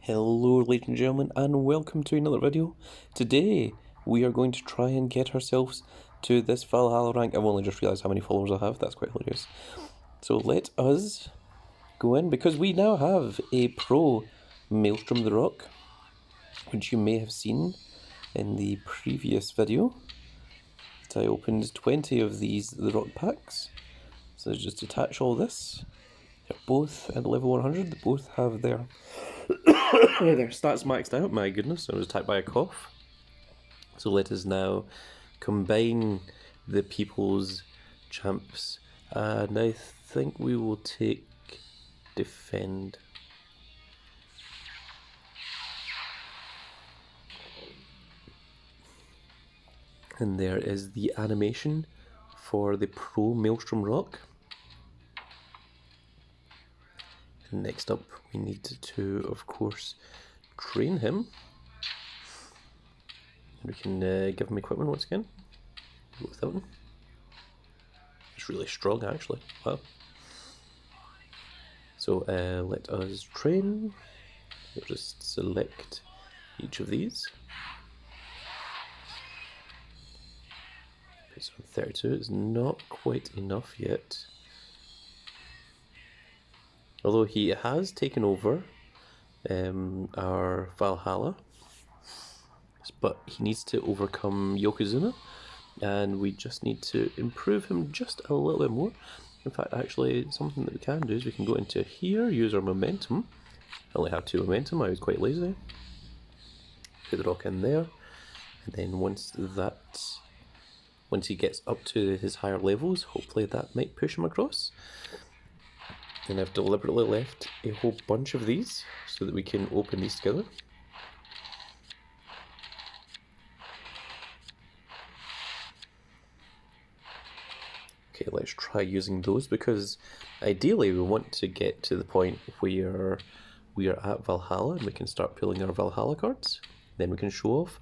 Hello ladies and gentlemen, and welcome to another video. Today we are going to try and get ourselves to this Valhalla rank. I've only just realised how many followers I have, that's quite hilarious. So let us go in, because we now have a pro Maelstrom the Rock, which you may have seen in the previous video. I opened 20 of these The Rock packs. So just attach all this. They're both at level 100, they both have their their stats maxed out. My goodness, I was attacked by a cough. So let us now combine the people's champs, and I think we will take defend. And there is the animation for the pro Maelstrom Rock. And next up we need to, of course, train him. And we can give him equipment once again. Go without him. It's really strong actually. Wow. So let us train. We'll just select each of these. It's on 32, it's not quite enough yet. Although he has taken over our Valhalla, but he needs to overcome Yokozuna, and we just need to improve him just a little bit more. In fact, actually, something that we can do is we can go into here, use our momentum. I only have 2 momentum, I was quite lazy. Put the rock in there, and then once he gets up to his higher levels, hopefully that might push him across. And I've deliberately left a whole bunch of these so that we can open these together. Okay, let's try using those, because ideally we want to get to the point where we are at Valhalla and we can start pulling our Valhalla cards. Then we can show off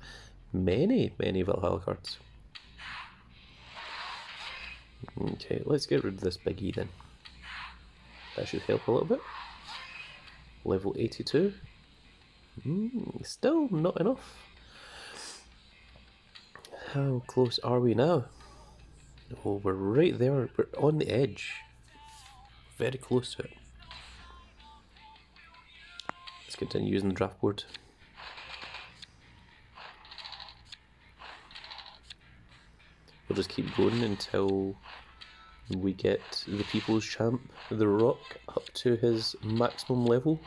many Valhalla cards. Okay, let's get rid of this big E then. That should help a little bit. Level 82. Still not enough. How close are we now? Oh, we're right there. We're on the edge. Very close to it. Let's continue using the draft board. We'll just keep going until we get the people's champ, the Rock, up to his maximum level,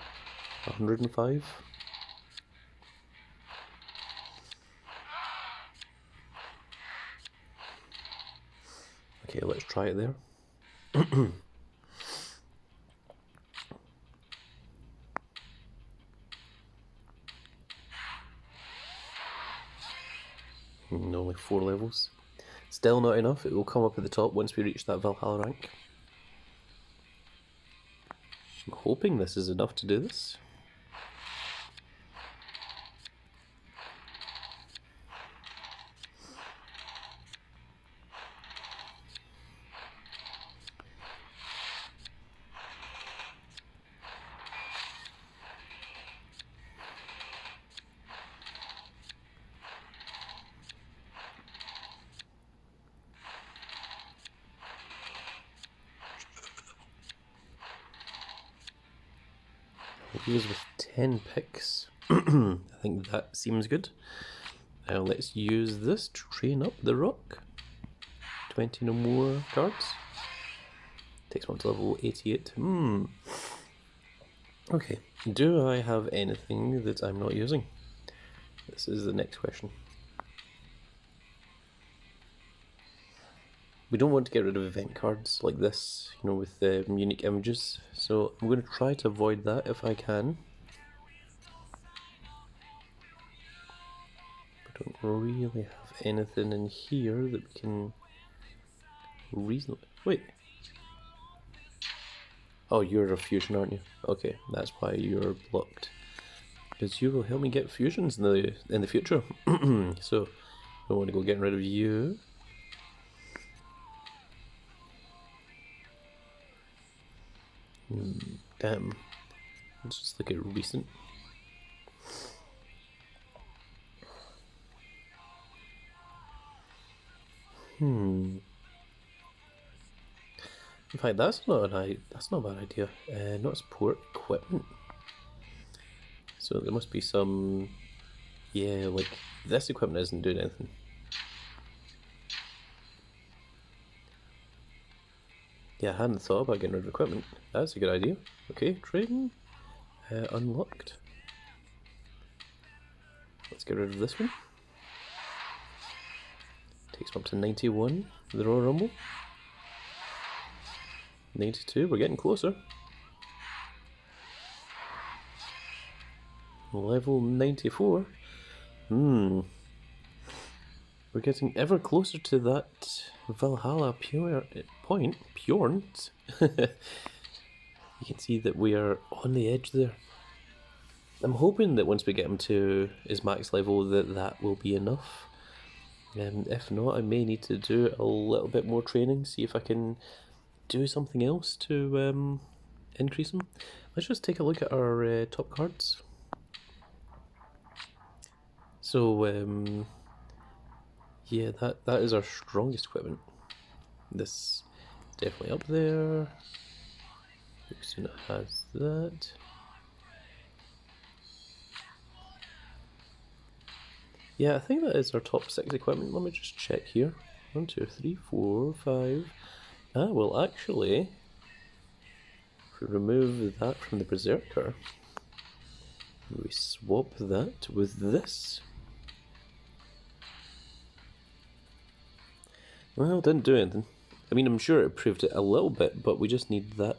105. Okay, let's try it there. Only 4 levels. Still not enough. It will come up at the top once we reach that Valhalla rank. I'm hoping this is enough to do this. Use with 10 picks. I think that seems good. Now let's use this to train up the Rock. 20 no more cards. Takes one to level 88. Okay, do I have anything that I'm not using? This is the next question. We don't want to get rid of event cards like this, you know, with the unique images, so I'm going to try to avoid that if I can. I don't really have anything in here that we can reasonably... Wait. Oh, you're a fusion, aren't you? Okay, that's why you're blocked. Because you will help me get fusions in the future. So, I don't want to go getting rid of you. Damn. Let's just look at recent. In fact, that's not a bad idea. Not support equipment. So there must be some. Yeah, like this equipment isn't doing anything. Yeah, I hadn't thought about getting rid of equipment. That's a good idea. Okay, trading. Unlocked. Let's get rid of this one. Takes me up to 91, the Royal Rumble. 92, we're getting closer. Level 94. We're getting ever closer to that Valhalla point. Pjorn. You can see that we are on the edge there. I'm hoping that once we get him to his max level that will be enough. If not, I may need to do a little bit more training, see if I can do something else to increase him. Let's just take a look at our top cards. So, yeah, that is our strongest equipment. This definitely up there. Soon it has that. Yeah, I think that is our top 6 equipment. Let me just check here. 1, 2, 3, 4, 5. Well, actually, if we remove that from the Berserker, we swap that with this. Well, it didn't do anything. I mean, I'm sure it improved it a little bit, but we just need that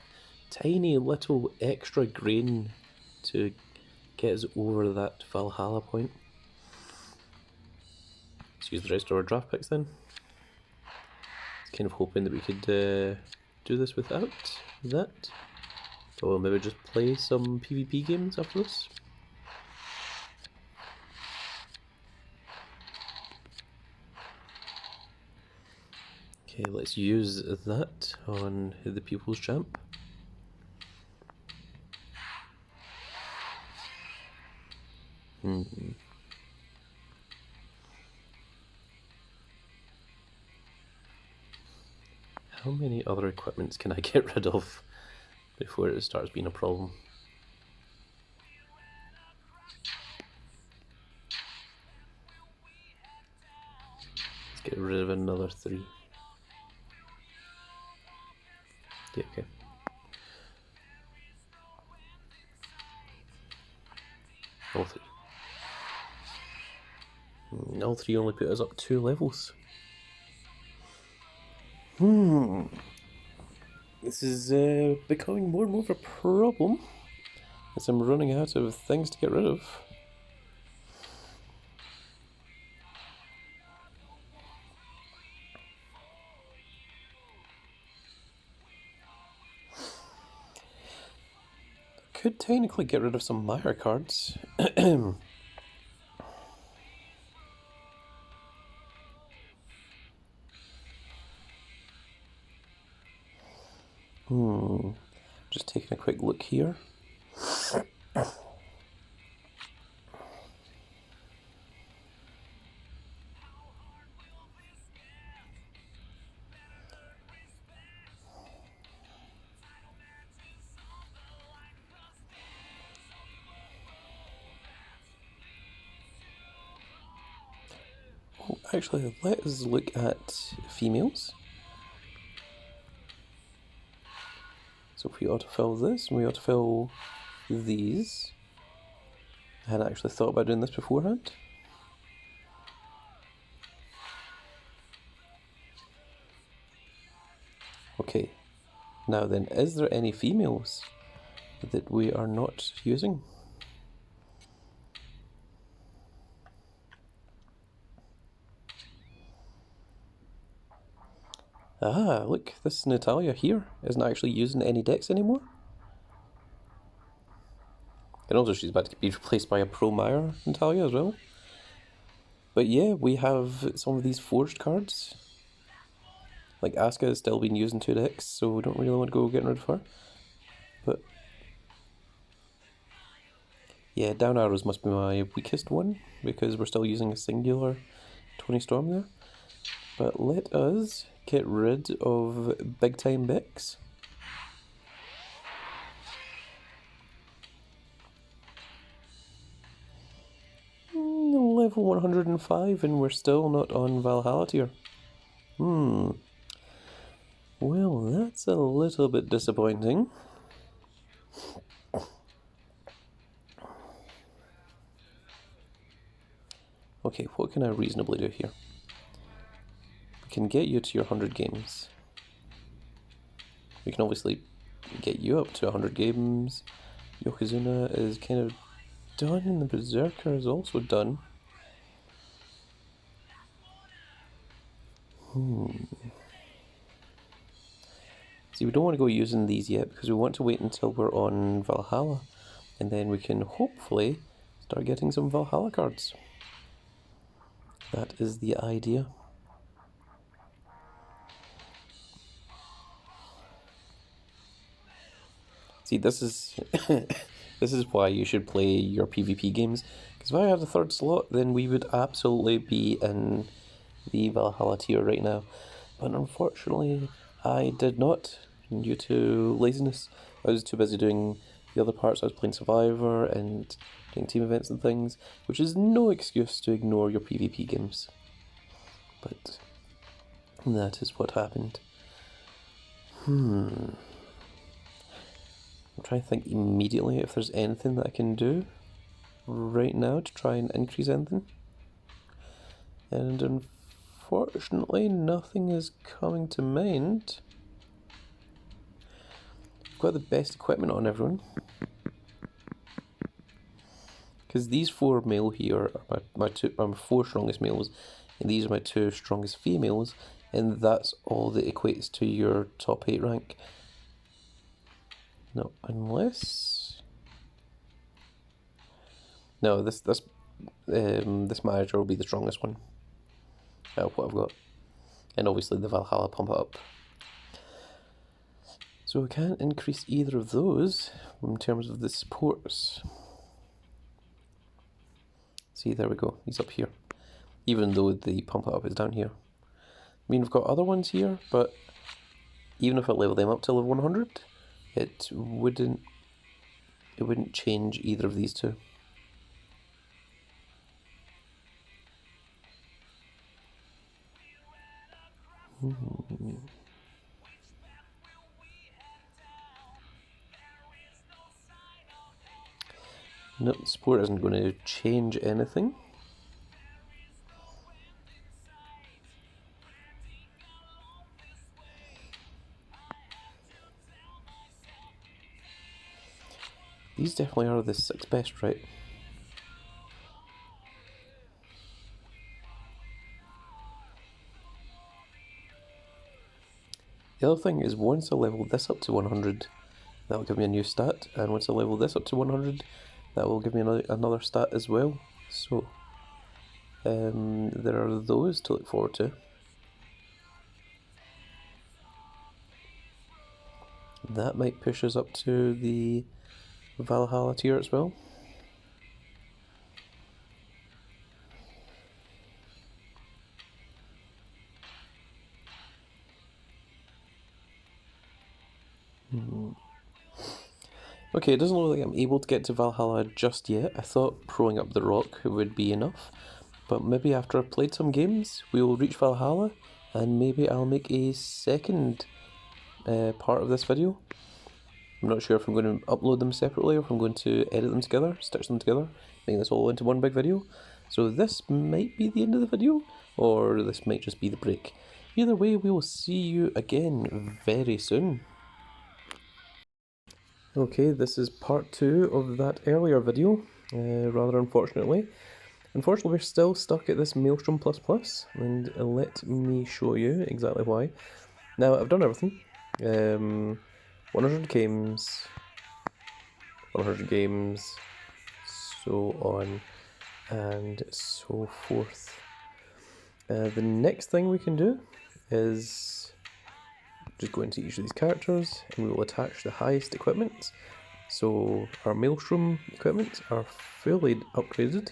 tiny little extra grain to get us over that Valhalla point. Let's use the rest of our draft picks then. Kind of hoping that we could do this without that. Or maybe just play some PvP games after this. Okay, let's use that on the People's Champ. How many other equipments can I get rid of before it starts being a problem? Let's get rid of another 3. Yeah, okay. All 3. All 3 only put us up 2 levels. This is becoming more and more of a problem as I'm running out of things to get rid of. Could technically get rid of some Mire cards. Just taking a quick look here. Oh, actually, let us look at females. So if we autofill this, and we autofill these. I hadn't actually thought about doing this beforehand. Okay, now then, is there any females that we are not using? Ah, look, this Natalia here isn't actually using any decks anymore. And also she's about to be replaced by a Pro Mire Natalia as well. But yeah, we have some of these forged cards. Like Asuka has still been using 2 decks, so we don't really want to go getting rid of her. But yeah, down arrows must be my weakest one, because we're still using a singular Tony Storm there. But let us get rid of Big Time Bex. Level 105 and we're still not on Valhalla tier. Well, that's a little bit disappointing. Okay, what can I reasonably do here? We can get you to your 100 games. We can obviously get you up to 100 games. Yokozuna is kind of done and the Berserker is also done. See, we don't want to go using these yet because we want to wait until we're on Valhalla and then we can hopefully start getting some Valhalla cards. That is the idea. See, this is this is why you should play your PvP games, because if I had a third slot, then we would absolutely be in the Valhalla tier right now. But unfortunately, I did not, due to laziness. I was too busy doing the other parts. I was playing Survivor and doing team events and things, which is no excuse to ignore your PvP games. But that is what happened. I'm trying to think immediately if there's anything that I can do right now to try and increase anything. And unfortunately, nothing is coming to mind. I've got the best equipment on everyone. Because these four male here are my four strongest males, and these are my two strongest females, and that's all that equates to your top 8 rank. No, unless... No, this manager will be the strongest one out of what I've got. And obviously the Valhalla pump it up. So we can't increase either of those in terms of the supports. See, there we go, he's up here. Even though the pump it up is down here. I mean, we've got other ones here, but even if I level them up to level 100, it wouldn't change either of these two. No, support isn't going to change anything. These definitely are the 6 best, right? The other thing is, once I level this up to 100, that will give me a new stat, and once I level this up to 100, that will give me another stat as well. So, there are those to look forward to. That might push us up to the Valhalla tier as well. Okay, it doesn't look like I'm able to get to Valhalla just yet. I thought throwing up the rock would be enough, but maybe after I've played some games, we will reach Valhalla, and maybe I'll make a second part of this video. I'm not sure if I'm going to upload them separately or if I'm going to edit them together, stitch them together, make this all into one big video. So this might be the end of the video, or this might just be the break. Either way, we will see you again very soon. Okay, this is part 2 of that earlier video, rather unfortunately. Unfortunately, we're still stuck at this Maelstrom ++, and let me show you exactly why. Now, I've done everything. 100 games, 100 games, so on and so forth. The next thing we can do is just go into each of these characters and we will attach the highest equipment. So our Maelstrom equipment are fully upgraded.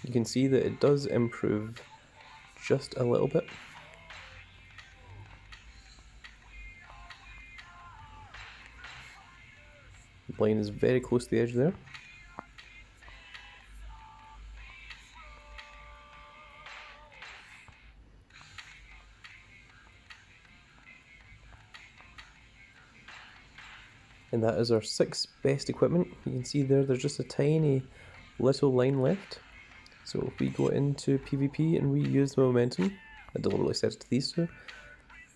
you can see that it does improve just a little bit. The line is very close to the edge there. And that is our 6 best equipment. You can see there's just a tiny little line left. So if we go into PvP and we use the momentum, I deliberately set it to these two.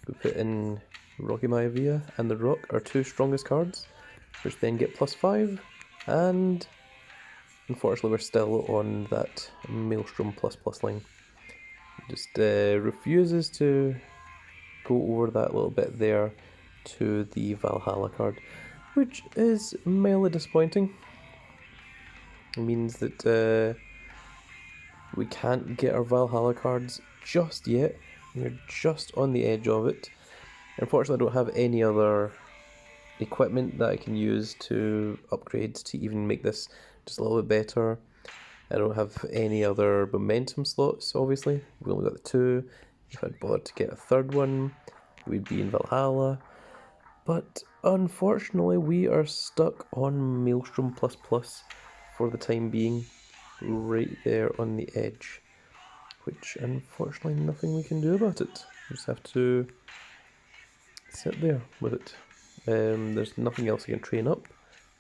We put in Rocky Maivia and the Rock, our 2 strongest cards, which then get +5, and unfortunately we're still on that Maelstrom ++ line. It just refuses to go over that little bit there to the Valhalla card, which is mildly disappointing. It means that we can't get our Valhalla cards just yet. We're just on the edge of it. Unfortunately, I don't have any other equipment that I can use to upgrade to even make this just a little bit better. I don't have any other momentum slots, obviously. We only got the 2. If I'd bothered to get a third one, we'd be in Valhalla. But unfortunately, we are stuck on Maelstrom ++ for the time being, right there on the edge, which unfortunately nothing we can do about it. We just have to sit there with it. There's nothing else I can train up.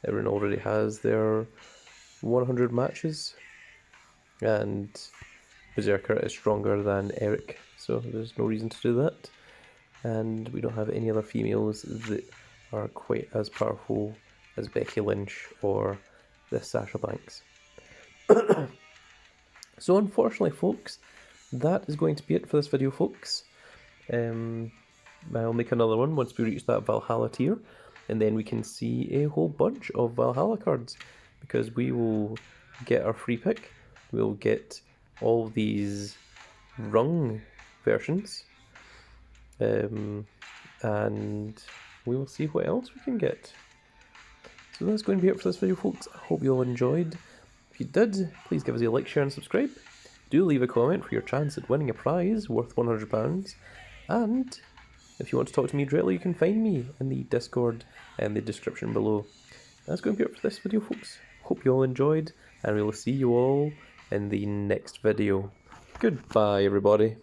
Everyone already has their 100 matches, and Berserker is stronger than Eric, so there's no reason to do that. And we don't have any other females that are quite as powerful as Becky Lynch or the Sasha Banks. So unfortunately, folks, that is going to be it for this video, folks. I'll make another one once we reach that Valhalla tier, and then we can see a whole bunch of Valhalla cards, because we will get our free pick. We'll get all these rung versions, and we will see what else we can get. So that's going to be it for this video, folks. I hope you all enjoyed. If you did, please give us a like, share and subscribe. Do leave a comment for your chance at winning a prize worth £100. And if you want to talk to me directly, you can find me in the Discord and the description below. That's going to be it for this video, folks. Hope you all enjoyed, and we will see you all in the next video. Goodbye, everybody.